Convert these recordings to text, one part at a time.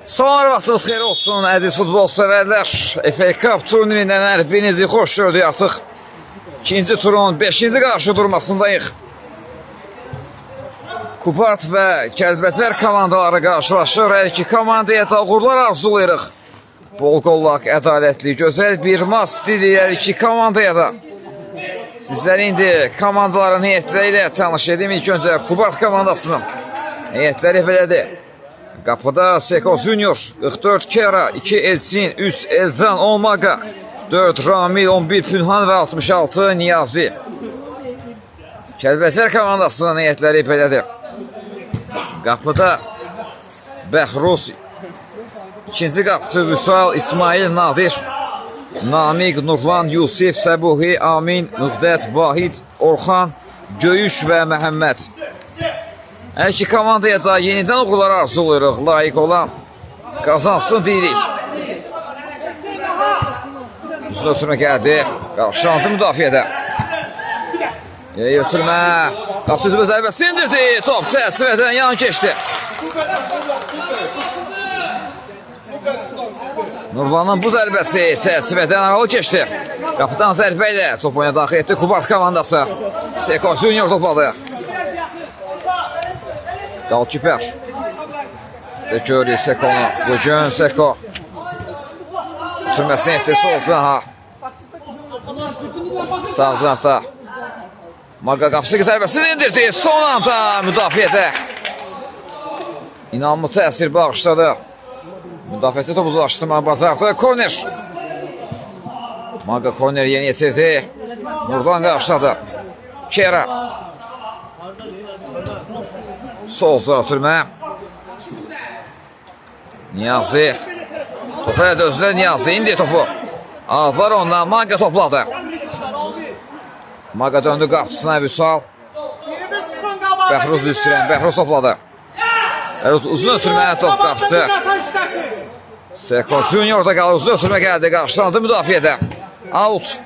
Salam, vaxtınız xeyir olsun, əziz futbol sevərlər. FA Cup turnirindən hər birinizi xoş gördük artıq. İkinci turun 5-ci qarşı durmasındayıq. Kupart və Kəlbəcər komandaları qarşılaşır. Hər iki komandaya da uğurlar arzulayırıq. Bol qollaq, ədalətli, gözəl bir maç diləyir hər iki komandaya da. Sizləri indi komandaların heyətləri ilə tanış edim. İlk öncə Kupart komandasının heyətləri belədir. Qapıda Seko Junior, 44 Kera, 2 Elçin, 3 Elzan, 10 Maga, 4 Ramil, 11 Pünhan və 66 Niyazi. Kəlbəcər komandasının heyətləri belədir. Qapıda Bəhruz, ikinci qapıcı Vüsal, İsmail, Nadir, Namiq, Nurlan, Yusif, Səbuhi, Amin, Müqdət, Vahid, Orxan, Göyüş və Məhəmməd. Hər iki komandaya da yenidən uğurlar arzulayırıq. Layiq olan qazansın deyirik. Üzrə ötürmə gəldi. Qarşılandı müdafiədə. Ötürmə. Qapıcı üzrə zərbəsi indirdi. Top çərçivədən yan keçdi. Nurlanın bu zərbəsi çərçivədən aralı keçdi. Qapıdan zərbə ilə top oyuna daxil etdi Kupart komandası. Seko Junior topladı. Qalkiper. Və görürük Sekonu. Bugün Seko. Türməsini etdi sol canaha. Sağ cinahda. Maga qapısı zərbəsini indirdi. Son anda müdafiədə. İnanmı təsir bağışladı. Müdafiəsi topu uzlaşdırma bazardı. Korner. Maga korneri yeni yetirdi. Nurdan qarşıladı. Kera. Solca ötürmə. Niyazi. Topu elə dözülər Niyazi. İndi topu. Aldılar ondan. Maga topladı. Maga döndü qapısına Vüsal. Bəhruz düşürən. Bəhruz topladı. Uzun ötürmə top qapısı. Seko Junior da qalır. Uzun ötürmə gəldi. Qarşılandı müdafiədə. Out.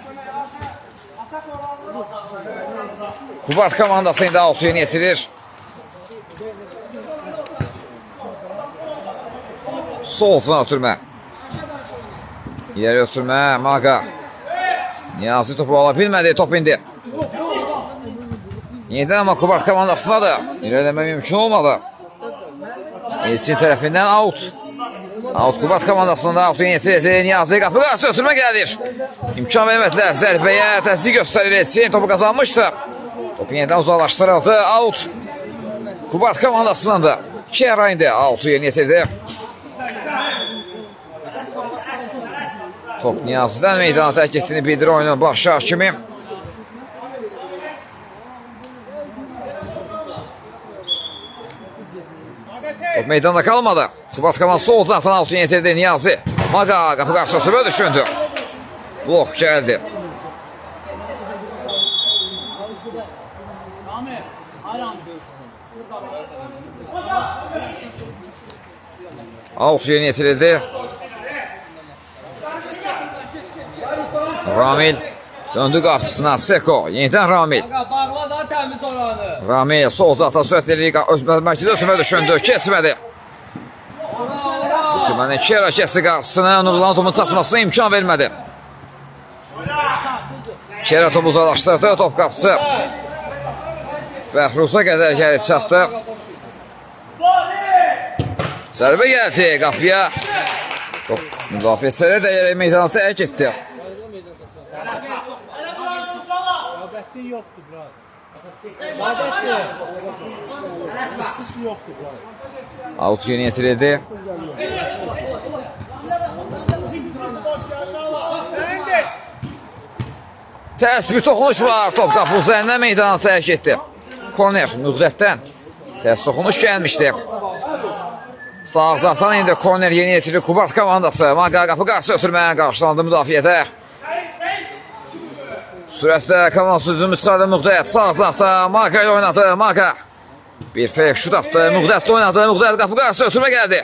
Kupart komandası indi out yeni yetirir. Soltan ötürmə. İləri ötürmə. Maga. Niyazi topu ala bilmədi. Top indi. Yenidən amma Kupart komandasına da ilerləmə mümkün olmadı. Elçin tərəfindən out. Out Kupart komandasında out yenitirdi. Niyazi qapı qarşı ötürmə gəlir. İmkan vermədilər. Zərbəyə təzyiq göstərir Elçin. Topu qazanmışdı. Topu yenidən uzaqlaşdırıldı. Out. Kupart komandasından da Kera indi. Out'u yenitirdi. Top Niyazi'dən meydana tərk etdiyini bildirir oyunun başı hakimi. Top meydanda kalmadı. Kupart komandası sol taraftan altı yetirdi Niyazi. Maga qapı qarşı ötürmə düşündü. Blok gəldi. Out yeni yetirildi. Ramil döndü qapısına. Seko yenidən Ramil. Ramil sol zata sürətləri öz mərkəzə ötürmə düşündü. Kesmədi. Ötürmənin iki hərəkəsi qarşısına Nurlan topun çatmasına imkan vermədi. Kera topu uzaqlaşdırdı. Top qapısı. Bəhruza qədər gəlib çatdı. Zərbə gəldi qapıya. Top müdafiəçilərə dəyərək meydana tərk etdi. Sadətli yoxdur, brad. Sadətli. İstisi yoxdur, brad. Out yeni yetirildi. Tərs bir toxunuş var. Top qapı üzərindən meydana tərk etdi. Korner Müqdətdən. Tərs toxunuş gəlmişdi. Sağ zartan indi korner yeni yetirir Kupart komandası. Maga qapı qarşı ötürməyə qarşılandı müdafiədə. Sürətdə komandası üzümü çıxardı Müqdət. Sağ zartda Maga ilə oynadı. Maga bir fake şut atdı. Müqdət oynadı. Müqdət qapı qarşı ötürmə gəldi.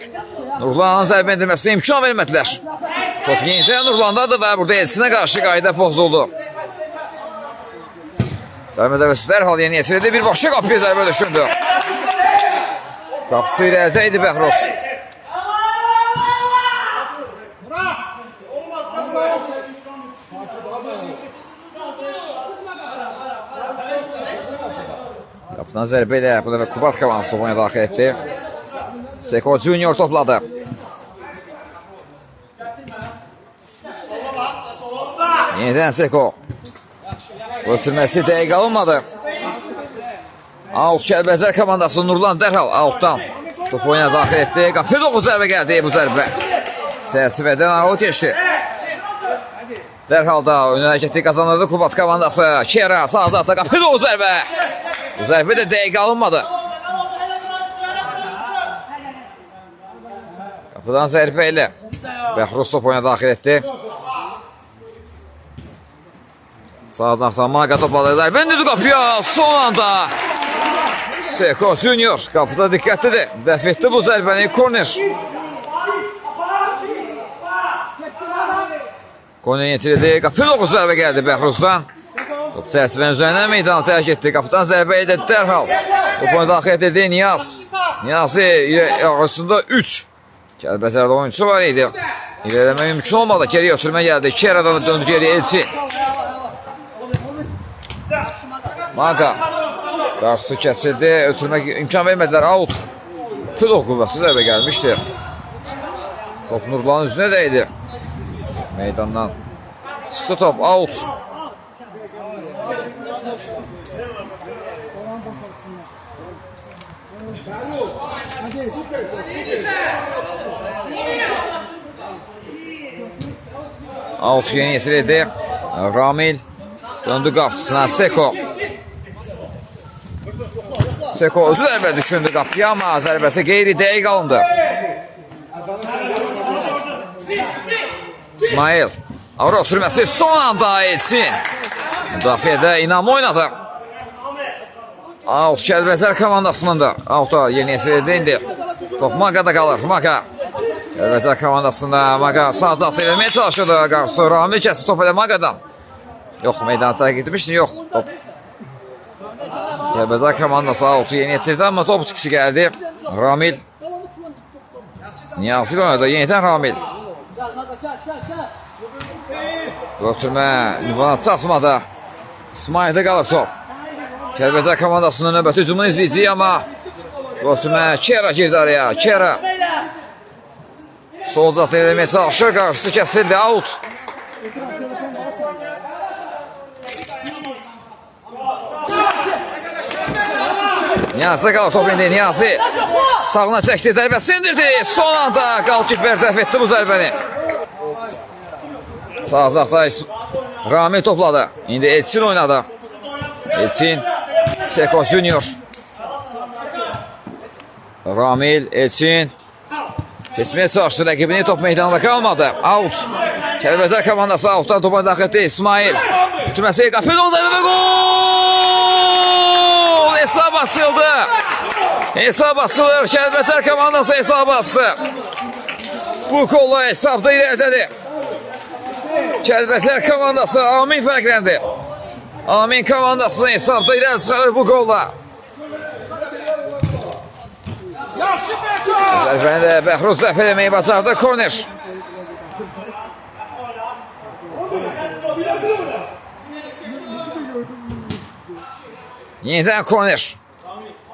Nurlanın zərbə endirməsinə imkan vermədilər. Top yenidən Nurlandadır və burada Elçinə qarşı qayda pozuldu. Zərbə dərbəsi dərhal yeni yetirildi. Bir başqa qapıya zərbə düşündü. Qapısı ilə əldə idi Bəhruz. Qapıdan zərbə ilə bu dəfə Kubat komandası topuna daxil etdi. Seko Junior topladı. Yenidən Seko. Ötürməsi dəqiq alınmadı. Out Kəlbəcər komandası Nurlan dərhal outdan topu oyuna daxil etdi. Qapı 9 zərbə gəldi bu zərbə. Səsivədən ağıl keçdi. Dərhal da oyun hərəkəti qazanırdı Kubat komandası. Kera sağ zatda qapı 9 zərbə. Bu zərbə də dəqiq alınmadı. Qapıdan zərbə ilə Bəhruz topu oyuna daxil etdi. Sağdan Maga topladı. Zərbə qapıya son anda. Seko Junior qapıda diqqətlidir. Dəf etdi bu zərbəni. Korner. Korner yetirildi. Qapı 9 zərbə gəldi Bəhruzdan. Top çərçivənin üzərindən meydana tərk etdi. Qapıdan zərbə ilə dərhal topunu daxil edildi Niyaz. Niyazi arasında 3 Kəlbəcərdə oyuncusu var idi. İlerləmək mümkün olmadı. Geriyə ötürmə gəldi. Keradan döndü geriyə Elçin. Maga. Qarşısı kəsildi. Ötürmək imkan vermədilər. Out. Pülo qüvvəti zərbə gəlmişdi. Top Nurlanın üzünə dəydi. Meydandan çıxdı top. Out. Out yeni yesildi. Ramil döndü qapısına. Seko. Seko özü zərbə düşündü qapıya ama zərbəsi qeyri dəqiq alındı. İsmail. Avro sürməsi son anda Elçin. Müdafiədə İnam oynadı. Out Kəlbəcər komandasının da. Out'a yeni yesildi indi. Top Maga'da qalır. Maga. Kəlbəcər komandasında Maga sağ daxil eləməyə çalışırdı. Qarşısı Ramil kəsi top elə Maga'dan. Yox, meydana tərk etmişdi. Yox, top. Kəlbəcər komandası Out'u yeni yetirdi ama top tikisi gəldi. Ramil. Niyazi oynadı. Yenidən Ramil. Ötürmə ünvana çatmadı. İsmail'də qalır top. Kəlbəcər komandasının növbəti hücumunu izləyəcək ama ötürmə Kera girdi araya. Kera. Sol zaten eləməyə çalışır. Qarşısı kəsildi. Out. Niyazi qalır top indi. Niyazi sağına çəkdi. Zərbə sindirdi. Son anda qalkiper dəf etdi bu zərbəni. Sağ zafda Ramil topladı. İndi Elçin oynadı. Elçin. Seko Junior. Ramil, Elçin. Keçməyə çalışdı. Rəqibini top meydanında qalmadı. Out. Kəlbəcər komandası outdan topa daxil etdi. İsmail. Bütürməsi qapı dozarı və gol! Hesab açıldı. Hesab açılır. Kəlbəcər komandası hesab açdı. Bu kolla hesabda irəlidədir. Kəlbəcər komandası Amin fərqləndi. Amin komandasını hesabda irəli çıxarır bu kolla. Zərbəni də Bəhruz dəf eləməyi bacardı. Korner. Yenidən korner.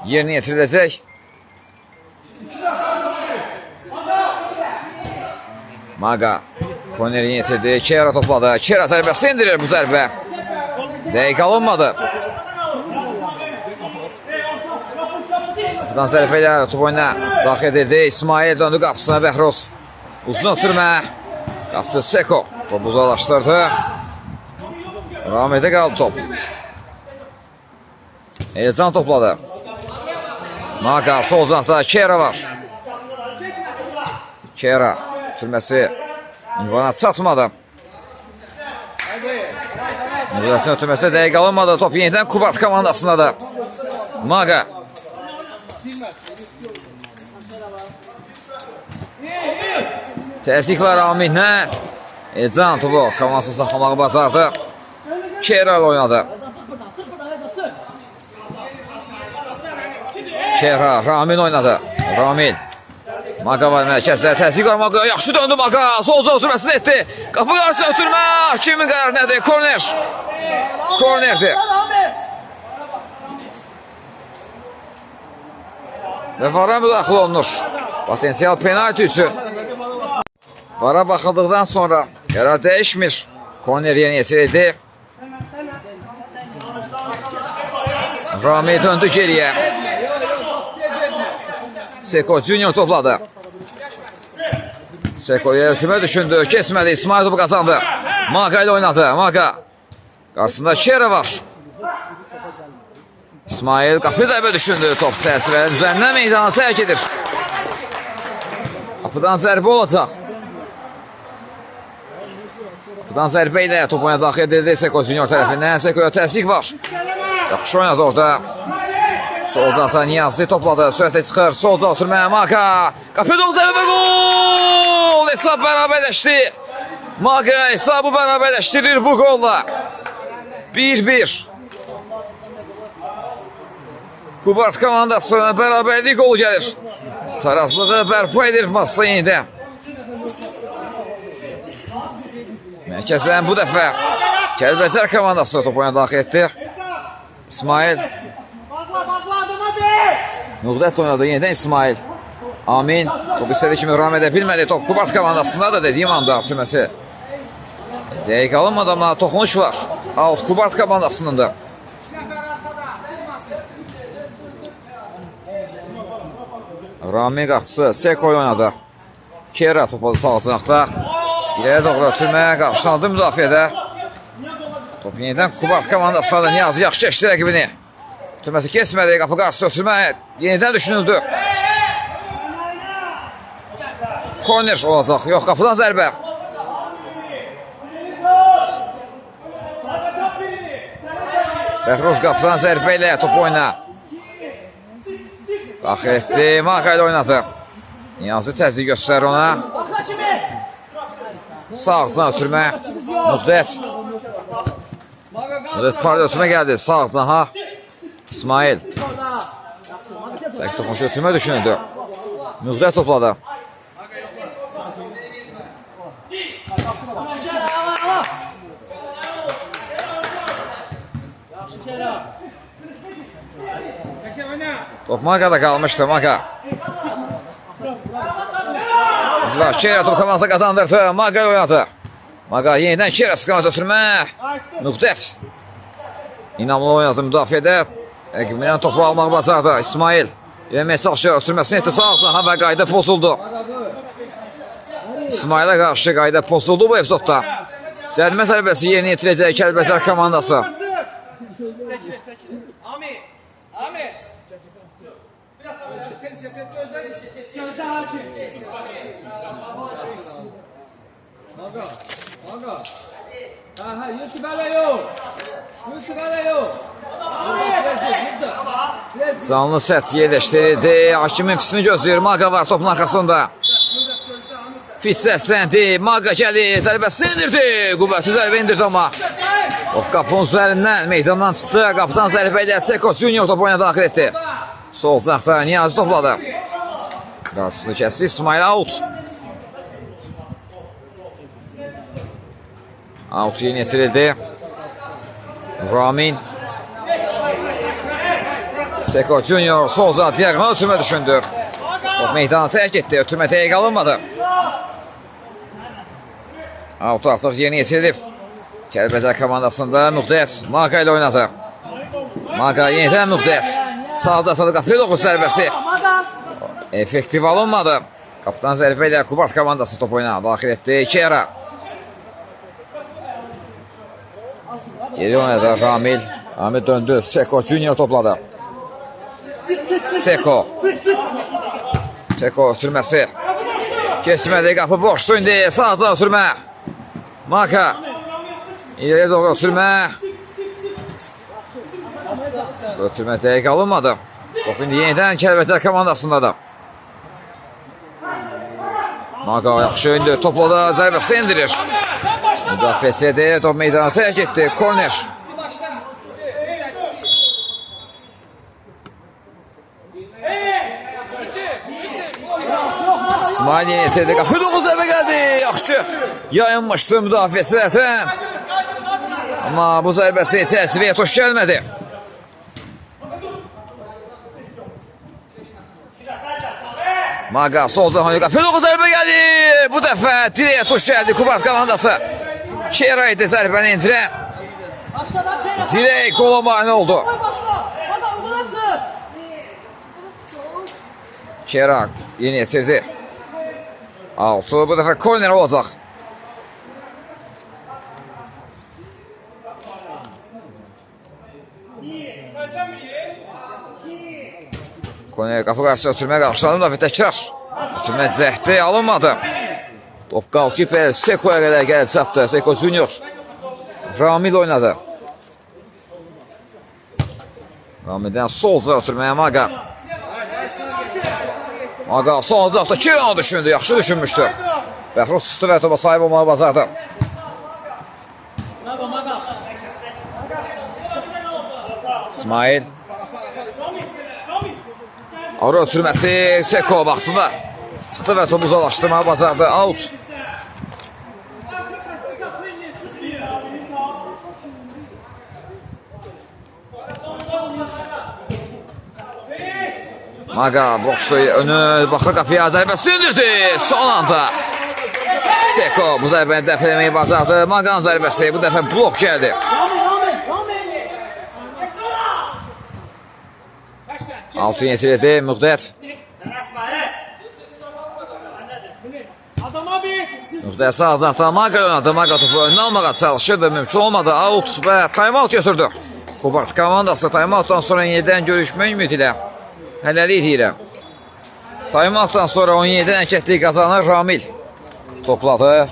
Yerini yetiriləcək. Maga. Korneri yetirdi. Kera topladı. Kera zərbəsi indirir bu zərbə. Dəqiq alınmadı. Buradan zərbə ilə top oyuna daxil edildi. İsmail döndü qapısına Bəhruz. Uzun ötürmə. Qaptı Seko. Top uzaqlaşdırdı. Ramil'də qaldı top. Elcan topladı. Maga sol uzaqda Kera var. Kera ötürməsi ünvana çatmadı. Müdafiənin ötürməsi dəqiq alınmadı. Top yenidən Kubat komandasında da. Maga. Təzyiq var Aminlə. Elcan topu komandası saxlamağı bacardı. Kera ilə oynadı. Kera, Ramil oynadı. Ramil. Maga var mərkəzdə. Təzyiq var Maga. Yaxşı döndü Maga. Solca ötürməsini etdi. Qapı qarşı ötürmə. Kimin qərar nədir? Korner. Kornerdir. Və Vara müdaxilə olunur. Potensial penalti üçün. Vara baxıldıqdan sonra qərar dəyişmir. Korner yeni yetirdi. Rami döndü geriyə. Seko Junior topladı. Seko'ya ötürmə düşündü. Kesmədi. İsmail topu qazandı. Maga ilə oynadı. Maga. Qarşısında Kera var. İsmail qapı zərbə düşündü. Top təsirlərin üzərindən meydanı tərk edir. Qapıdan zərbə olacaq. Qapıdan zərbə ilə top oyuna daxil edildi. Seko Junior tərəfindən. Seko'ya təsdik var. Yaxşı oynadı orada. Solda atan Niyazi topladı. Sürətlə çıxır. Solda oturmaya Maga. Qapıdan zərbə gol. Hesab bərabərləşdi. Maga hesabı bərabərləşdirir bu golla. 1-1. Kubart komandasına bərabərlik gol gəlir. Tarazlığı bərpa edir Masla yenidən. Mərkəzdən bu dəfə Kəlbəcər komandası top oyuna daxil etdi. İsmail. Nuqdət oynadı yenidən İsmail. Amin. Top istədiyi kimi ram edə bilmədi. Top Kubart komandasında da dediyim anda tüməsi. Dəqiq alınmadı amma toxunuş var. Out Kubart komandasının da. Rami qapısı Seko oynadı. Kera topu salacaqda. İləri doğru ötürməyə qarşılandı müdafiədə. Top yenidən Kubart komandasına da Niyazi yaxşı keçdi rəqibini. Ötürməsi kesmədi. Qapı qarşısı ötürməyə yenidən düşünüldü. Korner olacaq. Yox, qapıdan zərbə. Bəhruz qapıdan zərbə ilə top oyna. Daxil etdi. Maga ilə oynadı. Niyazi təzyiq göstərir ona. Sağ ağzına ötürmə. Muqdət. Muqdət parada ötürmə gəldi. Sağ ağzına ha. İsmail. Tək toxunuşu ötürmə düşünüldü. Muqdət topladı. Top Maga'da qalmışdı. Maga. Kera top komandası qazandırdı. Maga oynadı. Maga yenidən Kera sıqamat ötürmə. Muqdət. İnamlı oynadı müdafiədə. Rəqibindən topu almaq bacardı. İsmail. Eləmək çalışır. Ötürməsini etdi sağ altına və qayda pozuldu. İsmailə qarşı qayda pozuldu bu epizodda. Cərimə zərbəsi yerinə yetirəcək Kəlbəcər komandası. Yusuf hələ yox. Yusuf hələ yox. Canlı sərt yerləşdirildi. Hakimin fişini gözləyir. Maga var topun arxasında. Fiç səsləndi. Maga gəlir. Zərbəsini indirdi. Qüvvətli zərbə indirdi amma. O qapının üzərindən meydandan çıxdı. Qapıdan zərbə ilə Seko Junior top oyuna daxil etdi. Sol cəxdə Niyazi topladı. Qarşısını kəsdi. İsmail out. Out yeni yetirildi. Ramin. Seko Junior solca diagonal ötürmə düşündü. Top meydanı tərk etdi. Ötürmə dəqiq alınmadı. Out artıq yeni yetirilib. Kəlbəcər komandasında Muqdət Maga ilə oynadı. Maga yenidən Muqdət. Sağda atadı qapıya doğru zərbəsi. Effektiv alınmadı. Qapıdan zərbə ilə Kubart komandası top oyuna daxil etdi. Kera. Geri oynadı Ramil. Ramil döndü. Seko Junior topladı. Seko. Seko ötürməsi. Kesmədi. Qapı boşdu indi. Sağda ötürmə. Maga. İleriyə doğru ötürmə. Ötürmə dəqiq alınmadı. Top indi yenidən Kəlbəcər komandasında da. Maga yaxşı indi. Topladı. Zərbəsi indirir. Müdafiəsi edir. Top meydanı tərk etdi. Korner. İsmail yeni yetirdi. Qapı 9 zərbə gəldi. Yaxşı. Yayınmışdı müdafiəsi zaten. Amma bu zərbəsi təsiriyə toş gəlmədi. Maga sol zahoniga pedoğu zərbə gəlir. Bu dəfə direyə tuş gəldi Kubart komandası. Kera idi zərbəni indirən. Direk qola mani oldu. Kera yeni yetirdi. Altı bu dəfə korner olacaq. Korner qapı qarşısına ötürməyə qalxışanı da təkrar. Ötürmə cəhdi alınmadı. Top qalkiper Seko'ya qədər gəlib çatdı. Seko Junior. Ramil oynadı. Ramil'dən sol zırh ötürməyə Maga. Maga sol zırhda Kiran'ı düşündü. Yaxşı düşünmüşdü. Bəhruz çıxdı və topa sahib olmağı bacardı. İsmail. Avro ötürməsi Seko vaxtında çıxdı və topu uzaqlaşdırmağı bacardı. Out. Maga boşluğu önü baxır qapıya zərbəsi indirdi. Son anda Seko bu zərbəni dəf eləməyi bacardı. Maga'nın zərbəsi bu dəfə blok gəldi. Altın yetirdi Müqdət. Müqdət sağ zaxtan Maga oynadı. Maga topu önünə almağa çalışırdı. Mümkün olmadı. Out və time-out götürdü. Kubart komandası time-outdan sonra yenidən görüşmək ümidi ilə hələlik deyirəm. Time-outdan sonra 17-dən hərəkətliyi qazanır Ramil. Topladı.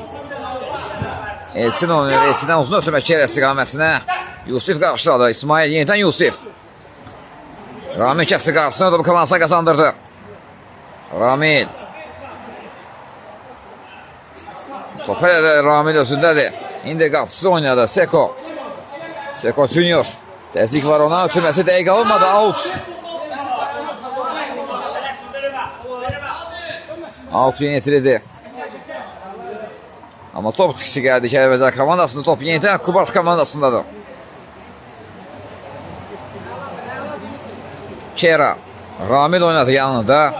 Elsin oynayır. Elsindən uzun ötürmə Kera istiqamətinə. Yusif qarşıladı. İsmail yenidən Yusif. Ramil kəsi qarşısına topu komandasına qazandırdı. Ramil. Top hələ də Ramil özündədir. İndi qapısı oynadı Seko. Seko Junior. Təzik var ona. Ötürməsi dəqiq alınmadı. Out. Out yeni yetirildi. Amma top tikisi gəldi Kəlbəcər komandasında. Top yenidən Kubart komandasındadır. Kera. Ramil oynadı yanında.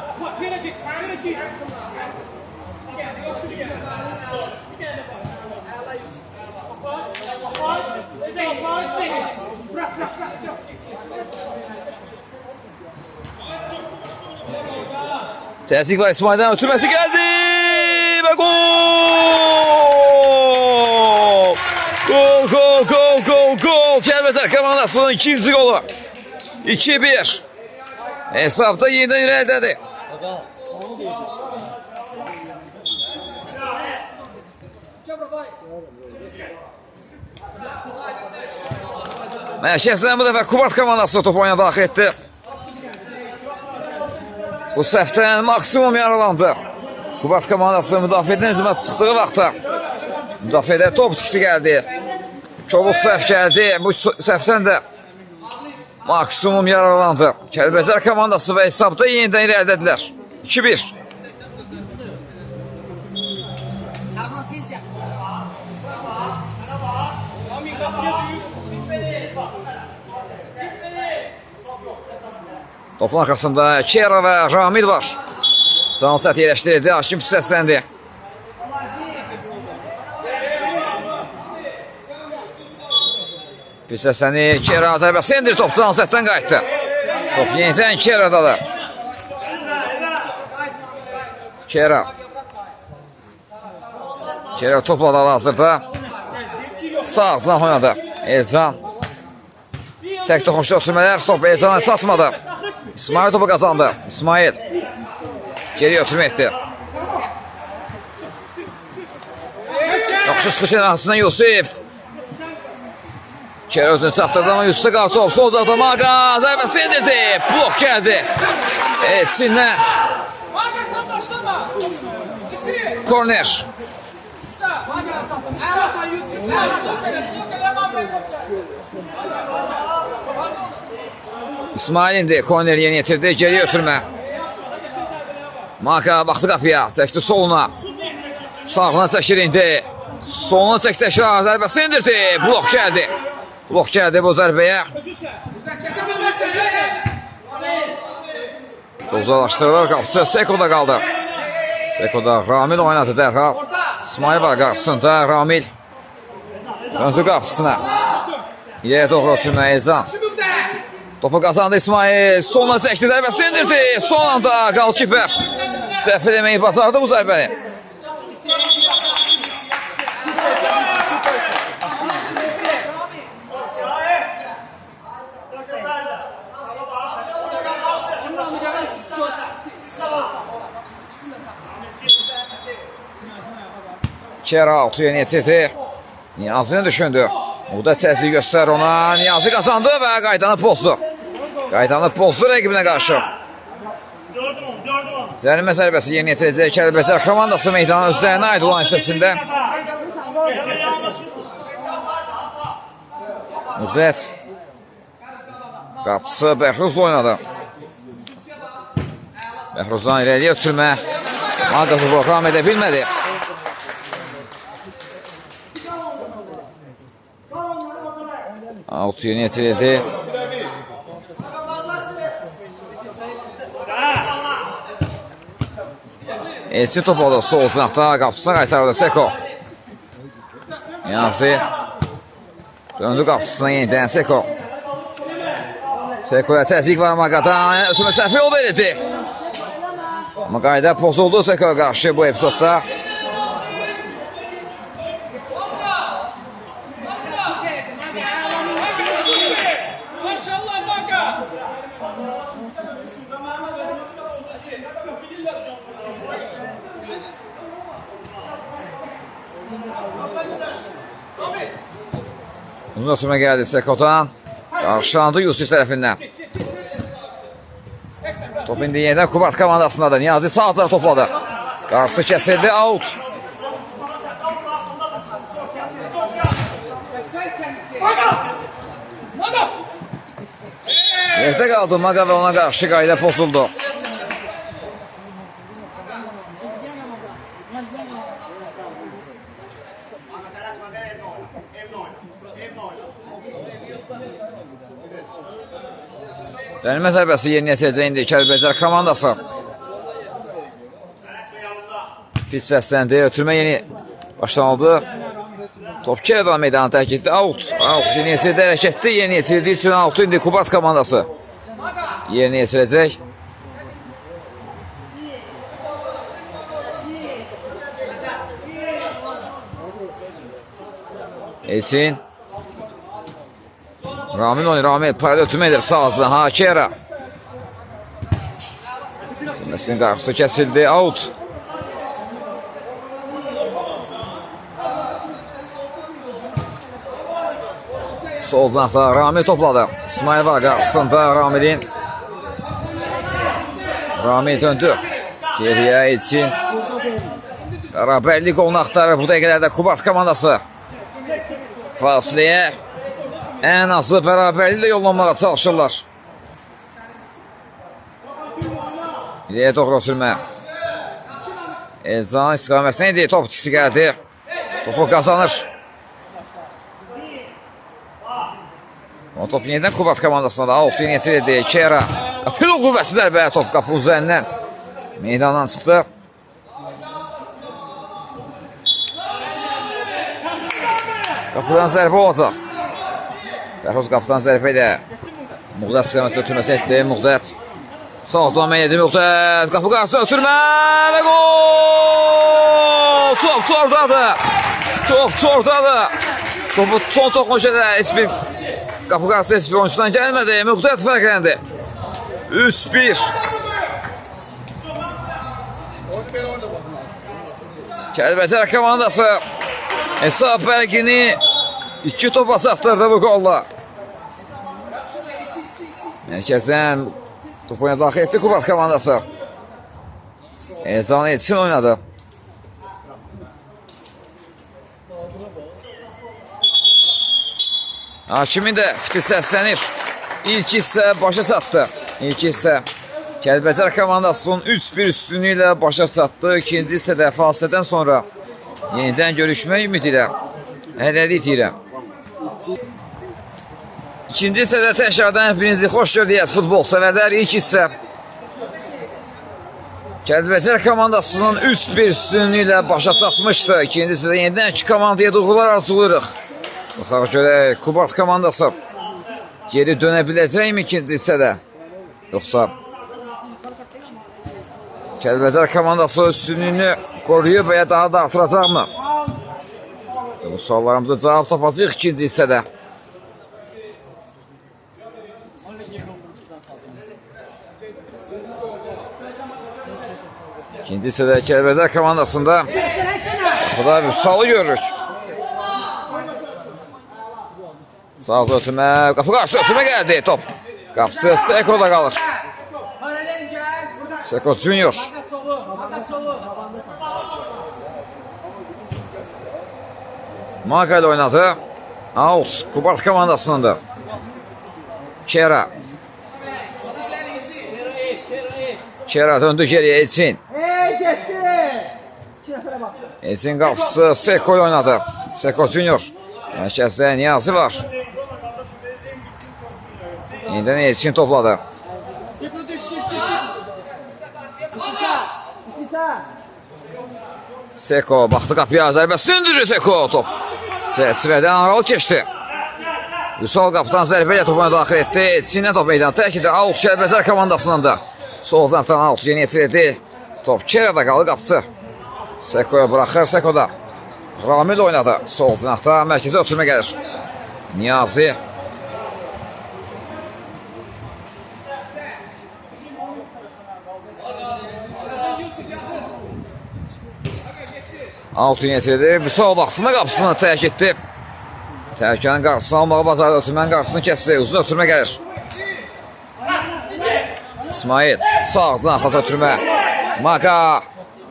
Təzik var İsmail'dən ötürməsi gəldi və gol! Gol, gol, gol, gol, gol! Kəlbəcər komandasının ikinci golu. 2-1. Hesabda yenidən irəlidədir. Mərkəzdən bu dəfə Kubart komandası top oyuna daxil etdi. Bu səhvdən maksimum yaralandı. Kubart komandasının müdafiədən hücuma çıxdığı vaxtda müdafiədə top tikisi gəldi. Çobuk səhv gəldi. Bu səhvdən də maksimum yaralandı. Kəlbəcər komandası və hesabda yenidən irəlidədilər. 2-1. Topun arxasında Kera və Ramil var. Cansət yerləşdirildi. Hakim səsləndi. Pis səslənir. Kera zərbəsi indir. Top Cansətdən qayıtdı. Top yenidən Kera'dadır. Kera. Kera topla da hazırda. Sağ ağzından oynadı. Elcan. Tək toxunuşu ötürmələr. Top Elcan'a çatmadı. İsmail topu qazandı. İsmail. Geri ötürmə etdi. Yaxşı çıxışın arasından Yusif. Kera özünü çatdırdı ama Yusuf'a qaldı top. Sol zaten Maga zərbəsi indirdi. Blok gəldi. Elsindən. Korner. İsmail indi. Korner yeni yetirdi. Geri ötürmə. Maga baxdı qapıya. Çəkdi soluna. Sağına çəkir indi. Soluna çəkdi əşraf. Zərbəsi indirdi. Blok gəldi. Blok gəldi bu zərbəyə. Uzaqlaşdırılır, qapıçı Seko'da qaldı. Seko'da Ramil oynadı dərhal. İsmail var qarşısında, Ramil. Döndü qapısına. Yerə doğru ötürmə Elzan. Topu qazandı İsmail. Sonuna çəkdi, zərbəsi indirdi. Son anda qalkiper. Dəf eləməyi bacardı bu zərbəni. Kera altıya yetirdi. Niyazını düşündü. O da təzyiq göstər ona. Niyazi qazandı və qaydanı pozdu. Qaydanı pozdu rəqibinə qarşı. Zəlimə zərbəsi yeni yetirəcək Kəlbəcər komandası meydanın özlərinə aid olan hissəsində. Müddət. Qapısı Bəhruzla oynadı. Bəhruzdan irəliyə ötürmə. Maqazı proqram edə bilmədi. Out yeni yetirildi. Elçin top oldu. Sol cinaqda qapısına qaytardı Seko. Niyazi. Döndü qapısına yenidən Seko. Seko'ya təzyiq var Maqadan. Ötürmə səhvi yol verildi. Maqayda pozuldu Seko'ya qarşı bu epizodda. Uzun ötürmə gəldi Seko'dan. Qarşılandı Yusuf tərəfindən. Top indi yenidən Kubat komandasındadır. Niyazi sağ topladı. Qarşısı kəsildi, out. Yerdə qaldı Maqa və ona qarşı qayda pozuldu. Zəlimə zərbəsi yerinə yetirəcək indi Kəlbəcər komandası. Pit səsləndi, ötürmə yeni başlanıldı. Top Keradan meydanı tərk etdi, out. Out yeni yetirdi, hərəkətli yeni yetirdiyi üçün out indi Kubat komandası. Yerinə yetirəcək. Elçin. Ramil oynuyor, Ramil paralel ötürmə edir sağ ağzına, Kera. Cümləsinin qarşısı kəsildi, out. Sol zanaqda Ramil topladı. İsmail var qarşısında Ramil'in. Ramil döndü. Geriyə Elçin. Bərabərlik onu axtarır bu dəqiqələrdə Kubat komandası. Fasiləyə ən azı bərabərliklə yollanmağa çalışırlar. İləyə doğru ötürmə. Elzan istiqamətinə indi top tikisi gəldi. Topu qazanır. O top yenidən Kubat komandasına da out yeni yetirildi. Kera. Qapılı qüvvətli zərbə top qapı üzərindən. Meydandan çıxdı. Qapıdan zərbə olacaq. Bəhruz qapıdan zərbə ilə Muqdət istiqamətlə ötürməsi etdi. Muqdət sağ zamən yedi Muqdət. Qapı qarşısına ötürmə və gol! Top tordadır. Top tordadır. Topu son toxunuşada S1 qapı qarşısında S1 oyuncudan gəlmədi. Muqdət fərqləndi. 3-1. Kəlbəcər komandası hesab fərqini 2 topa çatdırdı bu qolla. Mərkəzdən topu oyuna daxil etdi Kubat komandası. Elzan Elçin oynadı. Hakimin də fikri səslənir. İlk hissə başa çatdı. İlk hissə Kəlbəcər komandasının 3-1 üstünlüyü ilə başa çatdı. İkinci hissədə fasilədən sonra yenidən görüşmək ümidi ilə hələlik deyirəm. İkinci hissədə təkrardan hepinizi xoş gördük futbol sevərlər. İlk hissə Kəlbəcər komandasının üst bir üstünlüyü ilə başa çatmışdı. İkincisi də yenidən iki komandaya uğurlar arzulayırıq. Baxaq görək, Kubart komandası geri dönə biləcəkmi ikinci hissədə? Yoxsa Kəlbəcər komandası üstünlüyünü qoruyub və ya daha da artıracaqmı? Bu suallarımıza cavab tapacaq ikinci hissədə. İkinci hissədə Kəlbəcər komandasında burada bir salı görürük. Sağ ötümə, qapı qarşı ötümə gəldi top. Qapısı Seko'da qalır. Seko Junior. Maga ile oynadı. Out. Kubart komandasınındır. Kera. Kera döndü geriye Elçin. Elçin qapısı Seko ile oynadı. Seko Junior. Mərkəzdə Niyazi var. Yenidən Elçin topladı. Seko baxdı qapıya, zərbə sündürür Seko top. Çərçivədən aralı keçdi. Vüsal qapıdan zərbə ilə topuna daxil etdi. Elçinlə top meydan tərk edir. Out Kəlbəcər komandasının da. Sol zəfdən out yeni yetirdi. Top Kerada qaldı qapısı. Seko'ya bıraxır, Seko'da. Ramil oynadı. Sol zinaqda mərkəzə ötürmə gəlir. Niyazi. Altı yetirdi. Vüsal vaxtında qapısını tərk etdi. Tərkənin qarşısını almağa bacardı. Ötürmənin qarşısını kəsdi. Uzun ötürmə gəlir. İsmail. Sağ zinaqda ötürmə. Maga.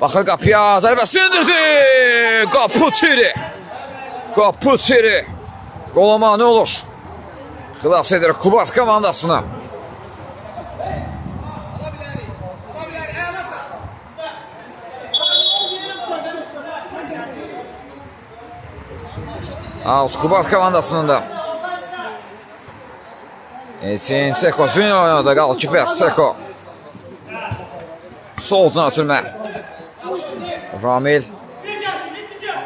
Baxır qapıya. Zərbə sündürdü. Qapı tiri. Qapı tiri. Qolama nə olur? Xilas edir Kubart komandasını. Out Kubart komandasının da. Elçin Seko Junior oynadı. Qalkiper Seko. Soldan ötürmə. Ramil.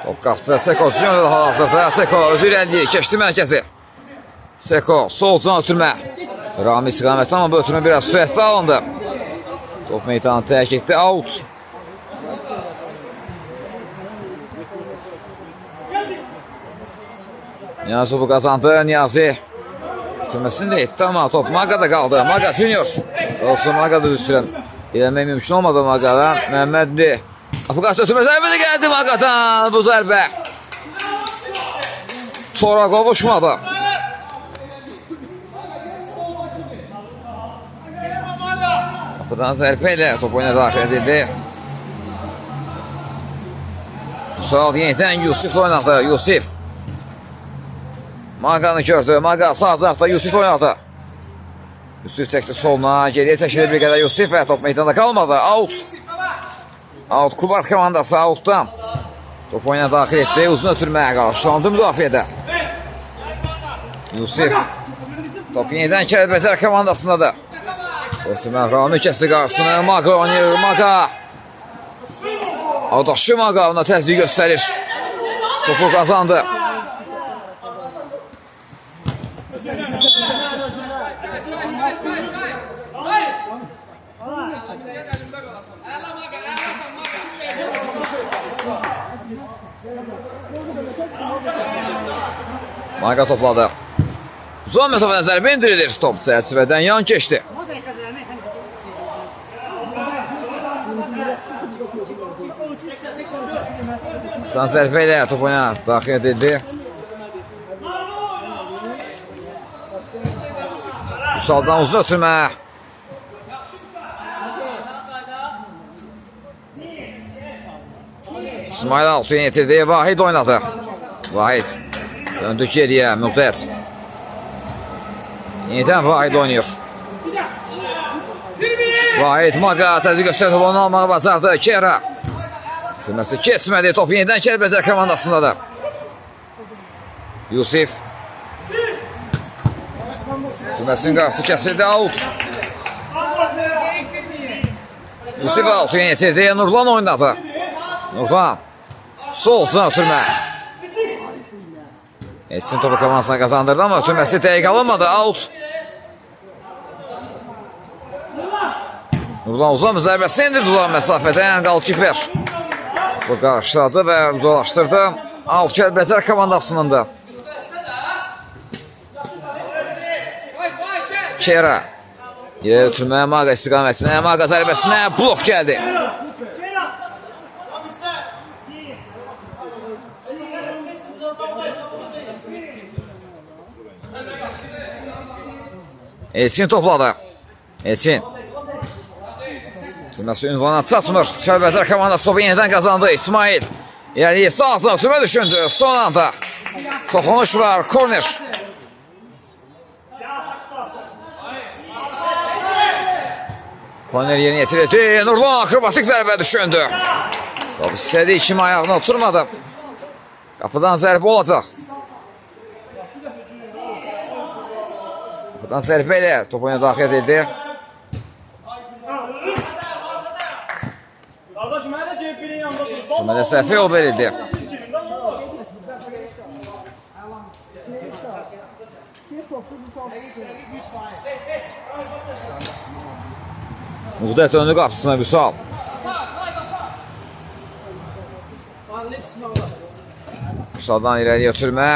Top qapısı Seko Junior hal-hazırda. Seko özü irəliyir. Keçdi mərkəzi. Seko soldan ötürmə. Ramil istiqamətlə amma bu ötürmə biraz sürətli alındı. Top meydanı tərk etdi. Out. Niyazi bu qazandı. Niyazi bitirməsini də etdi amma top Maga'da qaldı. Maga Junior. Olsun Maga'da düşürən. İləmək mümkün olmadı Maga'dan. Məhəmmədli. Qapı qarşı ötürmə zərbə də gəldi Maga'dan. Bu zərbə tora qovuşmadı. Qapıdan zərbə ilə top oyuna daxil edildi. Sual yenidən Yusif oynadı. Yusif. Maga'nı gördü. Maga sağ zarfda Yusif oynadı. Yusif çəkdi soluna. Geriyə çəkilir bir qədər Yusif və top meydanda qalmadı. Out. Out Kubart komandası outdan. Top oyuna daxil etdi. Uzun ötürməyə qarşılandı müdafiədə. Yusif. Top yenidən Kəlbəcər komandasındadır. Ötürmə Ramil kəsdi qarşısını. Maga oynayır. Maga. Adaşı Maga ona təzyiq göstərir. Topu qazandı. Maga topladı. Uzun məsafədən zərbə indirilir. Top çərçivədən yan keçdi. San zərbə ilə top oyuna daxil edildi. Vüsaldan uzun ötürmə. İsmail Altuğ yetirdi. Vahid oynadı. Vahid. Döndü geriyə. Müqtət. Yenidən Vahid oynayır. Vahid Maga təzyiq göstərdi. Onu almağı bacardı. Kera. Tüməsi kesmədi. Top yenidən Kəlbəcər komandasındadır. Yusif. Tüməsinin qarşısı kəsildi. Out. Yusif altıya getirdi. Nurlan oynadı. Nurlan. Solcan ötürmə. Etsin topu komandasına kazandırdı ama ötürməsi dəqiq alınmadı. Out. Nurlan uzun zərbəsini indirdi uzun məsafədən. Qalkiper. Bu qarşıladı və uzaqlaşdırdı. Alt Kəlbəcər komandasının da. Kera. Yerə ötürməyə Maqa istiqamətinə. Maqa zərbəsinə blok gəldi. Elçin topladı. Elçin. Tümməsi ünvana çatmır. Kəlbəcər komandası topu yenidən qazandı. İsmail. İrəliyə sağ sürmə düşündü. Son anda. Toxunuş var. Korner. Korner yerini yetirildi. Nurlan akrobatik zərbə düşündü. Top istədiyi kimi ayağına oturmadı. Qapıdan zərbə olacaq. Qapıdan zərbə ilə top oyuna daxil edildi. Şümədə səhvə yol verildi. Muhdət önlü qapısına Vüsal. Vüsaldan irəliyə ötürmə.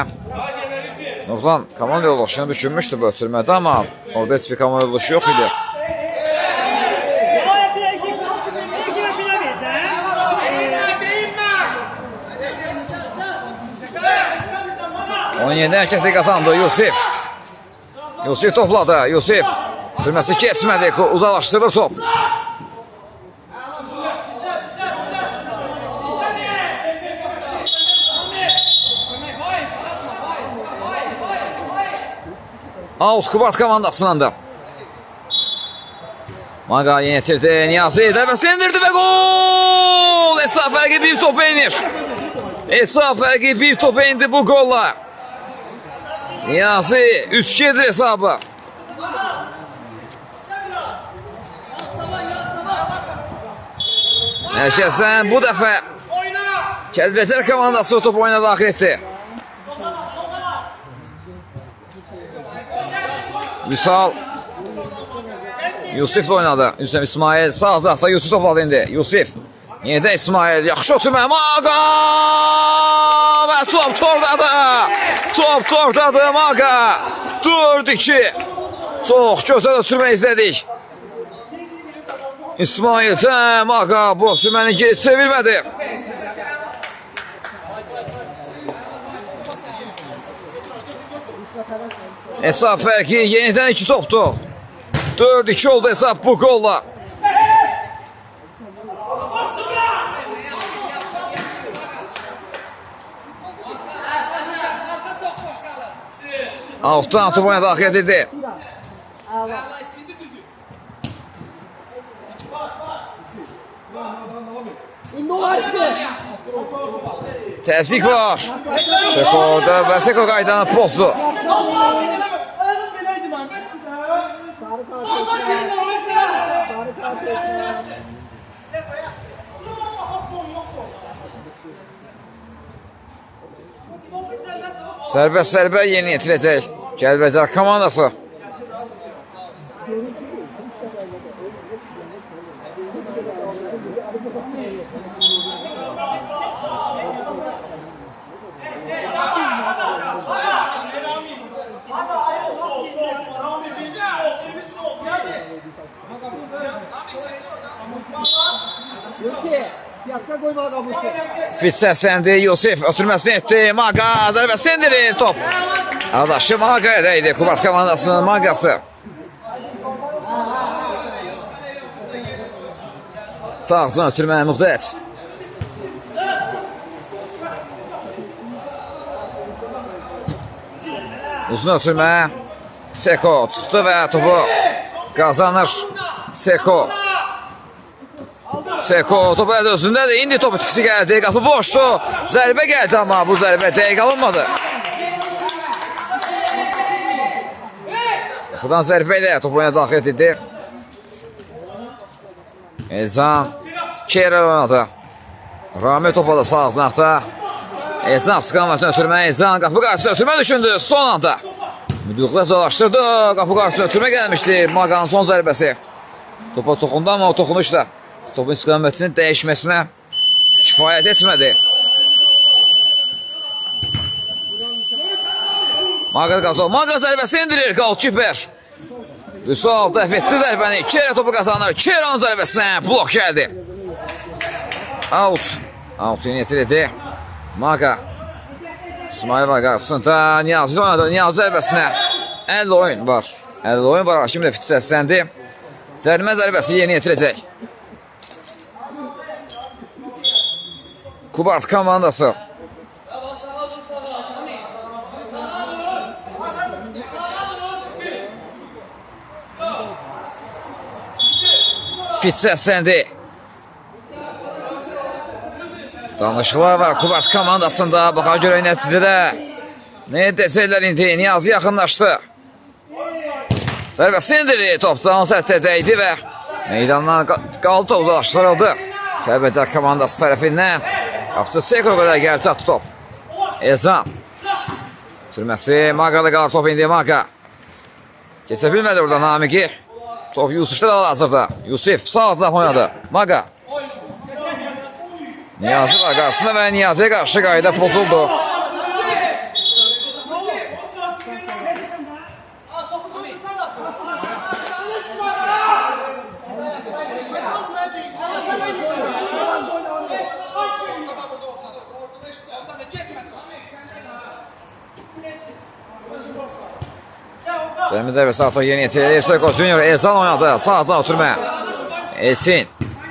Nurlan komanda yoldaşını düşünmüşdü bu ötürmədə, amma orada heç bir komanda yoldaşı yox idi. Onun yenidən hərəkəti qazandı Yusif. Yusif topladı. Yusif. Türməsi kesmədi. Uzaqlaşdırır top. Out Kubart komandasından da. Maqa yetirdi. Niyazi dəbəsi indirdi və gol! Hesab fərqi bir topa inir. Hesab fərqi bir topa indi bu golla. Niyazi 3-2'dir hesabı. Nəşəsən bu dəfə Kəlbəcər komandası top oyuna daxil etdi. Vüsal Yusif oynadı. Yusuf İsmail sağ zahda Yusuf topladı indi. Yusif. Yenidən İsmail. Yaxşı ötürmə. Maqa! Və top tordadı. Top tordadı Maqa. 4-2. Çox gözəl ötürmə izlədik. İsmail'də Maqa bu ötürməni geri çevirmədi. Hesab fərqi yenidən 2 topdur. 4-2 oldu hesab bu golla. Alttan top oyuna daxil edildi. Təzyiq var. Seko'da və Seko qaydanın postu. Sərbəst zərbə yeni yetirəcək Kəlbəcər komandası. Fit səsləndi, Yusif ötürməsini etdi, Maqa zərbəsini indirir top. Adaşı Maqa'ya dəydi, Kubart komandasının Maqası. Sağdan ötürməyə Muhdət. Uzun ötürmə, Seko tutdu və topu qazanır. Seko. Seko topu əldə özündədir. İndi topu tikisi gəldi. Qapı boşdur. Zərbə gəldi amma bu zərbə dəqiq alınmadı. Qapıdan zərbə ilə topu oyuna daxil edildi. Elcan Kerel oynadı. Rami topa da sağ cinahda. Elcan sıqamətini ötürmə. Elcan qapı qarşısına ötürmə düşündü. Son anda. Müdürqlə dolaşdırdı. Qapı qarşısına ötürmə gəlmişdi. Maqanın son zərbəsi. Topa toxundu amma o toxunuş da topun istiqamətinin dəyişməsinə kifayət etmədi. Maqa zərbəsi indirir. Qalkiper. Vüsal dəf etdi zərbəni. Kera topu qazanır. Keranın zərbəsinə blok gəldi. Out. Out yetirdi. Maqa. İsmail var qarşısında. Niyazi oynadı. Niyazi zərbəsinə. 50 oyun var. 50 oyun var. Hakim də fit səsləndi. Zərmə zərbəsi yeni yetirəcək. Kubart komandası. Fit səsləndi. Danışıqlar var Kubart komandasında. Baxa görə nəticədə nə edəcəklər indi? Niyazi yaxınlaşdı. Zərbəsi indirir. Topdan sətdə dəydi və meydandan qaldı uzaqlaşdırıldı. Kəlbəcər komandası tərəfindən. Qapıcı Seko qədər gəlib çatdı top. Elcan. Sürməsi Maqada qalır top indi Maqa. Kesə bilmədi orada Namiqi. Top Yusuf'da da hazırda. Yusuf sağ taraf oynadı. Maqa. Niyazi var qarşısında və Niyazi'yə qarşı qayda pozuldu. Zəmində və saatla yeni yetirir. Seko Junior Elcan oynadı. Sağdan ötürmə. Elçin.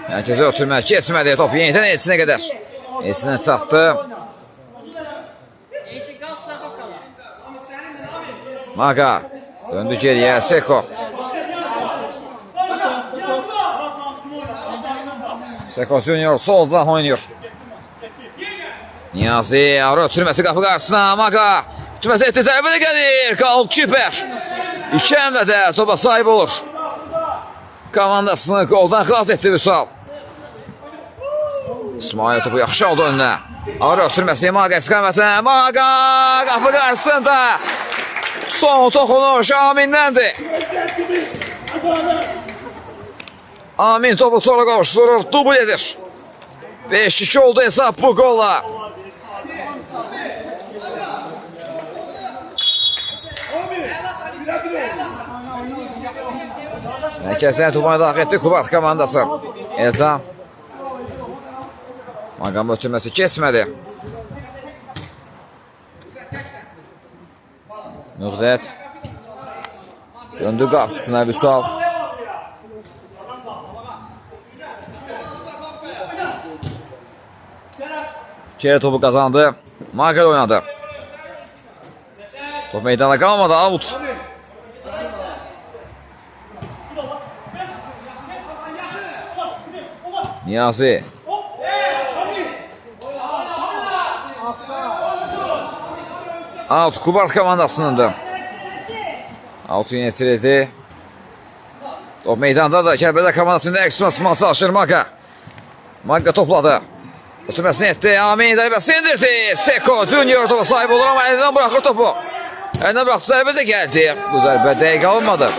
Mərkəzə ötürmə. Kesmədi. Top yenidən Elçinə qədər. Elçinə çatdı. Maqa. Döndü geriyə. Seko. Seko Junior soldan oynuyor. Niyazi. Arı ötürməsi qapı qarşısına. Maqa. Ötürməsi etdi. Zərbə də gəlir. Qalkiper. İki əmlə də topa sahib olur. Komandasını qoldan xilas etdi Vüsal. İsmail topu yaxşı aldı önünə. Arı ötürməsi Maqa istiqamətə. Maqa qapı qarşısında. Son toxunuş Amin'dəndir. Amin topu sonra qovuşdurur. Dubl edir. 5-2 oldu hesab bu qolla. Mərkəzdən topuna daxil etdi Kubart komandası. Elcan. Maqam ötürməsi kesmədi. Nüqdət. Döndü qapçısına Vüsal. Kere topu kazandı. Maqa oynadı. Top meydana qalmadı. Out. Niyazi. Out Kubart komandasınındır. Out'u yenitirdi. Top meydanda da Kəlbəcər komandasında əksiyona çıxmağa çalışır Maqa. Maqa topladı. Ötürməsini etdi. Amin zərbəsini indirdi. Seko Junior topa sahib olur ama elindən bırakır topu. Elindən bıraktı zərbə də gəldi. Bu zərbə dəqiq alınmadı.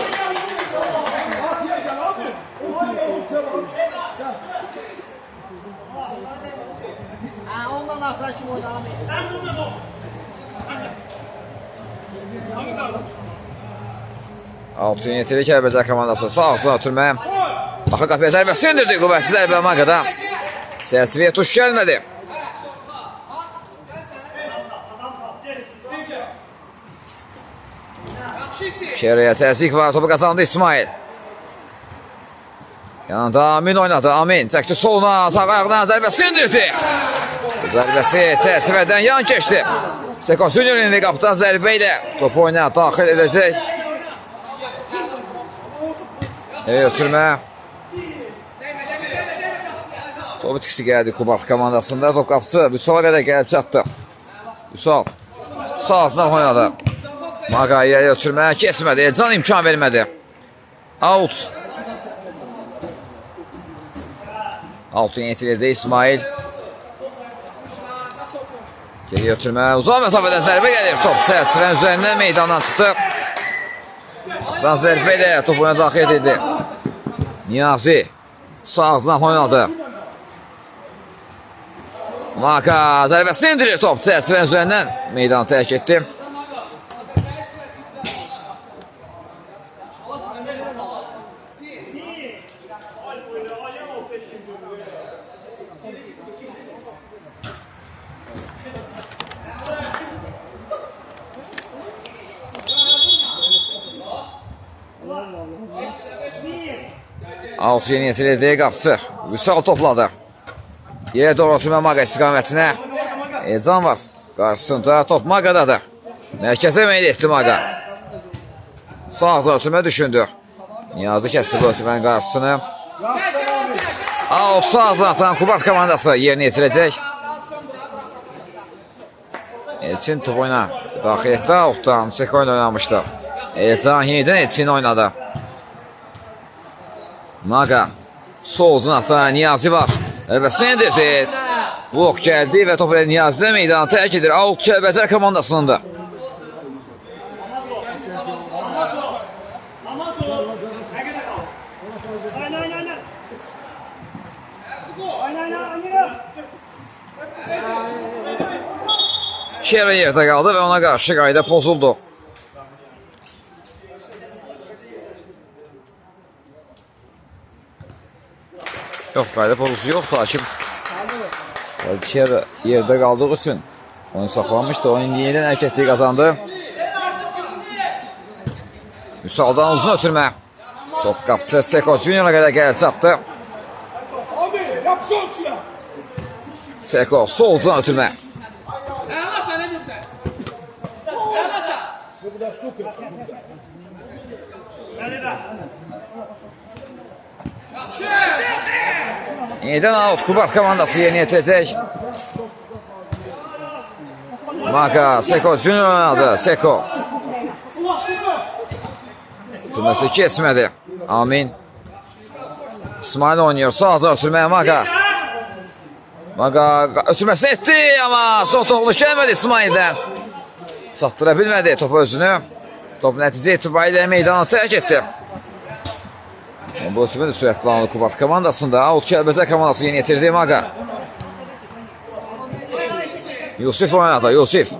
Ondan arkadaşım oynadı. Altı yenitirdi Kəlbəcər komandası. Sağ altına ötürmə. Baxı qapıya zərbəsini indirdi. Qüvvətli zərbə Maqada. Sərsiviyə tuş gəlmədi. Kerəyə təzyiq var. Topu qazandı İsmail. Yanında Amin oynadı. Amin çəkdi soluna. Sağ ayağına zərbəsi indirdi. Bu zərbəsi çərçivədən yan keçdi. Seko Junior indi qapıdan zərbə ilə topu oyuna daxil edəcək. Ötürmə. Topu tiksi gəldi Kubart komandasında. Top qapısı Vüsal'a qədər gəlib çatdı. Vüsal sağ altından oynadı. Maqa irəli ötürmə kesmədi. Elcan imkan vermədi. Out. Altın yetirdi İsmail. Geri götürmə. Uzun məsafədən zərbə gəlir. Top çərçivənin üzərindən meydandan çıxdı. Zərbə ilə top oyuna daxil edildi. Niyazi sağ ağzından oynadı. Maka zərbəsini indirir. Top çərçivənin üzərindən meydanı tərk etdi. Altı yeni yetirdi qapçı. Vüsal topladı. Yerə doğru ötürmə Maqa istiqamətinə. Can var. Qarşısında top Maqadadır. Mərkəzə meyil etdi Maqa. Sağ ağzına ötürmə düşündü. Niyazi kəsdi bu ötürmənin qarşısını. Out sağ ağzına atan Kubart komandası yerini yetirəcək. Elçin top oyna. Daxil etdi outdan. Seko oyunu oynamışdı. Can yenidən Elçin oynadı. Maqa sol uzun atan Niyazi var. Əlbəttə indirdi. Blok gəldi və top ilə Niyazidə meydanı tərk edir. Out Kəlbəcər komandasında. Şerə yerdə qaldı və ona qarşı qayda pozuldu. Yox, qayda pozusu yox, hakim. Şerə yerdə qaldığı üçün oyun saxlanmışdı. Oyun yenidən hərəkətliyi qazandı. Müsaldan uzun ötürmə. Top qapçı Seko Junior'a qədər gəlib çatdı. Seko sol uzun ötürmə. Yenidən out Kubart komandası yerini yetirəcək. Maqa Seko Junior oynadı. Seko. Ötürməsi kesmədi. Amin. İsmail oynuyor. Sağ ağzına ötürməyə Maqa. Maqa ötürməsi etdi amma son toxunuş gəlmədi İsmail'dən. Çatdıra bilmədi topu özünü. Top nəticə etibarilə meydanı tərk etdi. Bu ötürmə də sürətli alındı Kubart komandasında. Out Kəlbəcər komandası yeni yetirdi Maqa. Yusif oynadı. Yusif.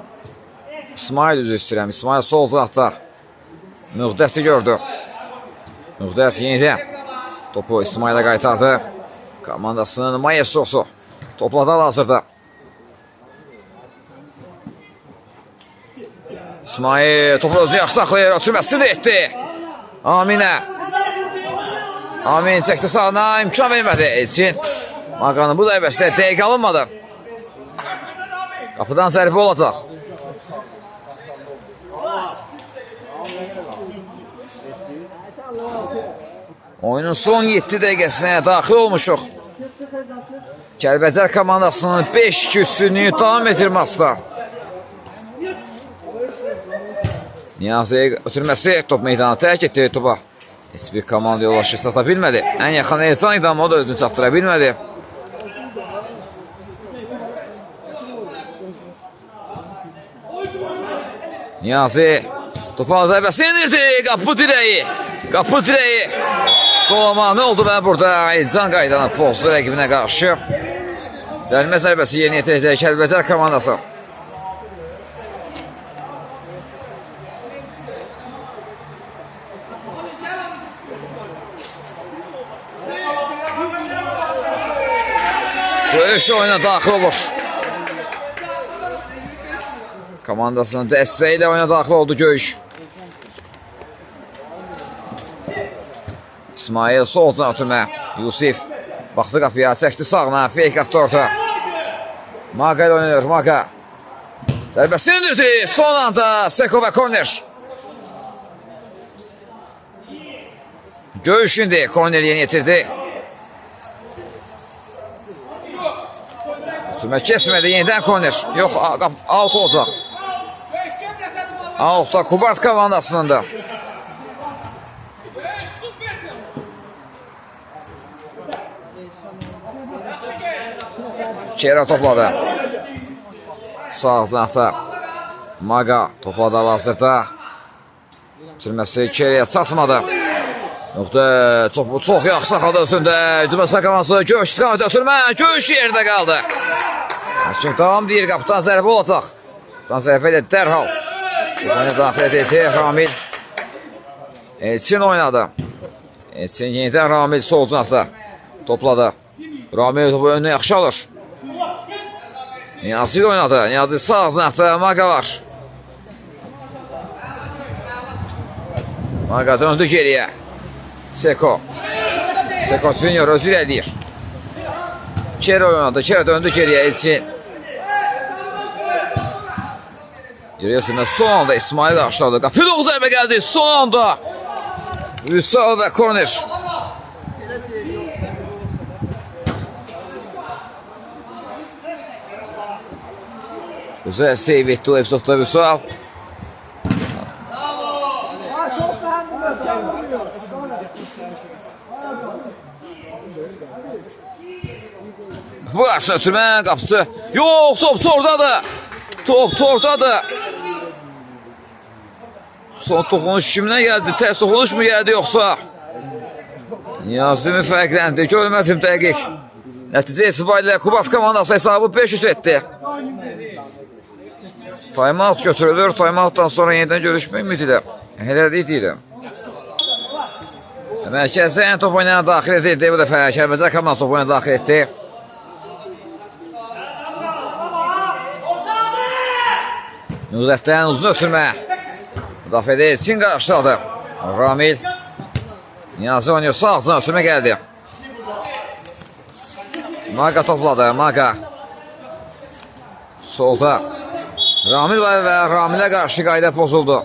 İsmail üzü istəyirəm. İsmail sol tarafda. Müqdəti gördü. Müqdət yenidən. Topu İsmail'e qaytardı. Komandasının maestrosu. Topladı hazırda. İsmail topu özü yaxşı taxlayır. Ötürməsini də etdi. Aminə. Amin çəkdi sağına, imkan vermədi Elçin. Maqanın bu zərbəsi dəqiq alınmadı. Qapıdan zərbə olacaq. Oyunun son 7 dəqiqəsinə daxil olmuşuq. Kəlbəcər komandasının 5-2 üstünlüyü davam edirməsində. Niyazi ötürməsi top meydanı tərk etdi topa. Heç bir komanda yoldaşı sata bilmədi. Ən yaxın Elçan idi amma o da özünü çatdıra bilmədi. Niyazi topa zərbəsi indirdi. Qapı dirəyi. Qapı dirəyi. Qolama nə oldu və burada Elçan qaydanı pozdu rəqibinə qarşı. Cərimə zərbəsi yeni yetirəcək Kəlbəcər komandası. Göyüş oyuna daxil olur. Komandasının dəstəyi ilə oyuna daxil oldu Göyüş. İsmail sol ucuna ötürmə. Yusif baxdı qapıya, çəkdi sağına. Feyk atdı orta. Maqa ilə oynanır. Maqa. Zərbəsini indirdi. Son anda Seko və korner. Göyüş indi. Korner yeni yetirdi. Ötürmə kesmədi. Yenidən korner. Yox, out olacaq. Outda Kubart komandasının da. Kera topladı. Sağ zanata. Maga topladı hazırda. Sürməsi Kera'ya çatmadı. Nöqtə topu çox yaxşı saxladı özündə. Cümə sakaması Göş istiqamət ötürmə. Göş yerdə qaldı. Hakim tamam deyir, qapıdan zərbə olacaq. Qapıdan zərbə ilə dərhal. Qapıdan daxil edildi Ramil. Elçin oynadı. Elçin yenidən Ramil sol cinatda topladı. Ramil topu önünə yaxşı alır. Niyazi oynadı. Niyazi sağ cinatda Maga var. Maga döndü geriyə. Seko. Seko Junior özür edir. Kera oynadı. Kera döndü geriyə Elçin. Geriyə sürmə son anda İsmail aşağıda. Qapı 9 zərbə gəldi. Son anda. Vüsal və korner. Güzel save etdi o epizodda Vüsal. Bu qarşı ötürmə qapısı. Yox, top tordadır. Top tordadır. Son toxunuş kimdən gəldi? Tərs toxunuş mu gəldi yoxsa? Niyazimi fərqləndi. Görmədim dəqiq. Nəticə etibarilə Kubas komandası hesabı 500 etdi. Time-out götürülür. Time-outdan sonra yenidən görüşmək ümidilə. Hələ deyiləm. Mərkəzdə ən top oynayan daxil edildi. Bu dəfə Kəlbəcər komandası top oynayan daxil etdi. Nüqdətdən uzun ötürmə. Müdafiədə Elçin qarşıladı. Ramil. Niyazi oynuyor. Sağ ağzına ötürmə gəldi. Maga topladı. Maga. Solda. Ramil var və Ramilə qarşı qayda pozuldu.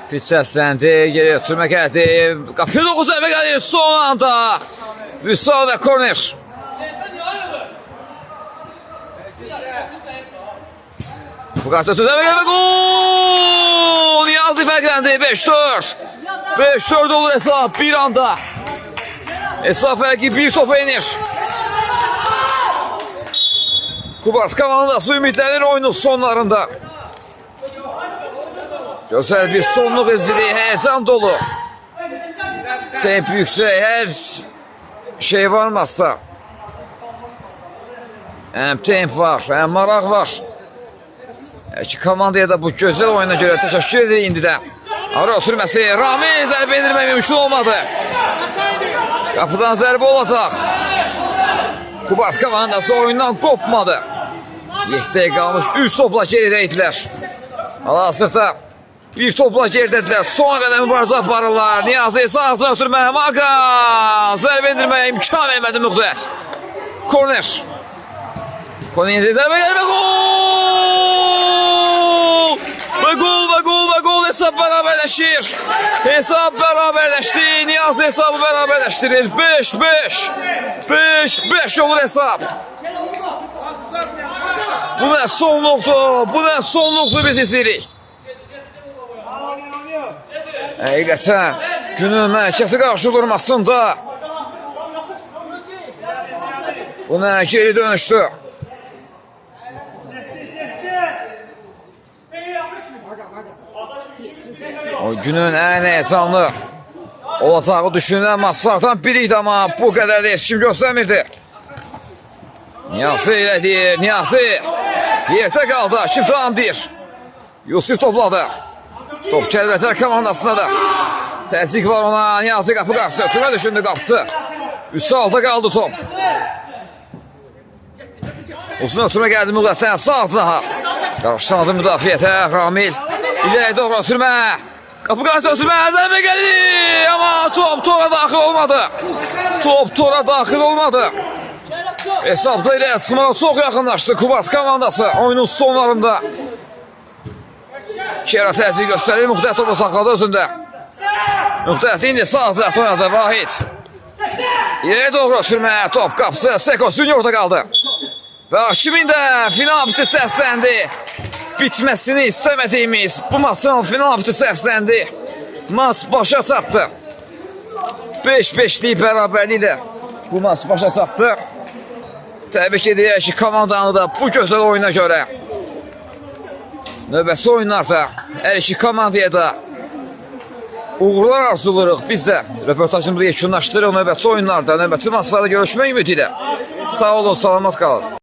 Pit səsləndi, geri ötürmə gəldi. Qapı 9 zərbə gəldi son anda. Vüsal və korner. Bu qarşı zərbə gəldi və gol! Niyazi fərqləndi 5-4. 5-4 olur hesab bir anda. Hesab fərqi bir topa inir. Kubas komandası ümidlərin oyunun sonlarında. Gözəl bir sonluq izledi, həyəcan dolu. Temp yüksək, hər şey varmazsa. Həm temp var, həm maraq var. İki komandaya da bu gözəl oyuna görə təşəkkür edirik indidən. Ara ötürməsi, Ramil zərbə indirmək mümkün olmadı. Qapıdan zərbə olacaq. Kubas komandası oyundan qopmadı. 7 qalmış, 3 topla geridə idilər. Hal-hazırda bir topla geridədilər. Son qədər mübarizə aparırlar. Niyazi sağ ağzına ötürmə. Maga zərbə indirməyə imkan vermədi Müqdəs. Korner. Korner zərbə gəlmə. Gol. Hesab bərabərləşir. Hesab bərabərləşdi. Niyazi hesabı bərabərləşdirir. 5-5. 5-5 olur hesab. Bu nə sonluqdur biz istəyirik. Həqiqətən günün mərkəzi qarşı durmasında bu nə geri dönüşdü. O günün ən həyəcanlı olacağı düşünülən maçlardan biriydi, amma bu qədər də heç kim göstərmirdi. Niyazi elədir, Niyazi yerdə qaldı, kim tamam deyir. Yusuf topladı. Top Kəlbəcər komandasına da təzyiq var ona. Niyazi qapı qarşısı ötürmə düşündü qapısı. Üsalda qaldı top. Uzun ötürmə gəldi Müqdətdən sağ daha. Qarşıladı müdafiyyətə Ramil. İləri doğru ötürmə. Qapı qarşısı ötürmə. Zərbə gəldi. Amma top tora daxil olmadı. Hesabda ilə Smala çox yaxınlaşdı Kubas komandası oyunun sonlarında. Kera təzyiq göstərir, Müqdət topu saxladı özündə. Müqdət indi sağ zərt oynadı Vahid. İleri doğru sürmə, top qapısı Seko Junior'da qaldı. Və hakimin də final fiti səsləndi. Bitməsini istəmədiyimiz bu maçın final fiti səsləndi. Maç başa çatdı. 5-5'lik bərabərliklə bu maç başa çatdı. Təbrik edirək ki, komandanı da bu gözəl oyuna görə. Növbəti oyunlarda hər iki komandaya da uğurlar arzuluruq. Biz də röportajımızı yekunlaşdırırıq növbəti oyunlarda, növbəti maçlarda görüşmək ümidi ilə. Sağ olun, salamat qalın.